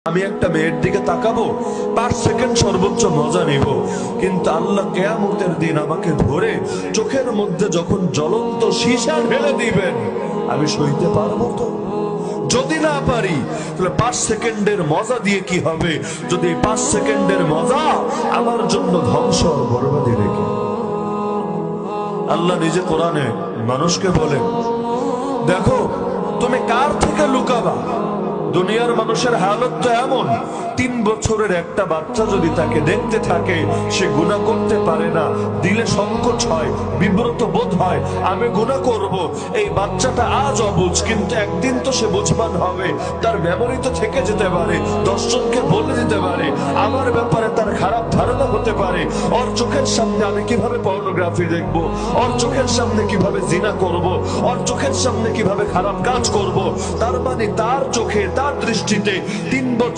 আমি একটা মেয়ের দিকে তাকাবো, 5 সেকেন্ড সর্বোচ্চ মজা নিব, কিন্তু আল্লাহ কিয়ামতের দিন আমাকে ধরে চোখের মধ্যে যখন জ্বলন্ত সীসা ঢেলে দিবেন, আমি সইতে পারবো তো? যদি না পারি তাহলে 5 সেকেন্ডের মজা দিয়ে কি হবে, যদি 5 সেকেন্ডের মজা আমার জন্য ধ্বংস আর বরবাদি রেখে। আল্লাহ নিজে কোরআনে মানুষকে বলেন, দেখো তুমি কার থেকে লুকাবা? দুনিয়ার মানুষের হালত তো এমন, 3 বছরের একটা বাচ্চা যদি তাকে দেখতে থাকে, সে গুনাহ করতে পারে না, দিলে সংকোচ হয়, বিব্রত বোধ হয়, আমি গুনাহ করব। এই বাচ্চাটা আজ অবুঝ, কিন্তু একদিন তো সে বুঝবান হবে, তার মেমোরি তো থেকে যেতে পারে, 10 জনকে বলে দিতে পারে, আমার ব্যাপারে তার খারাপ ধারণা হতে পারে। ওর চোখের সামনে আমি কিভাবে পর্নোগ্রাফি দেখব, ওর চোখের সামনে কিভাবে জিনা করব, ওর চোখের সামনে কিভাবে খারাপ কাজ করব। তার মানে তার চোখে, তার দৃষ্টিতে 3 বছর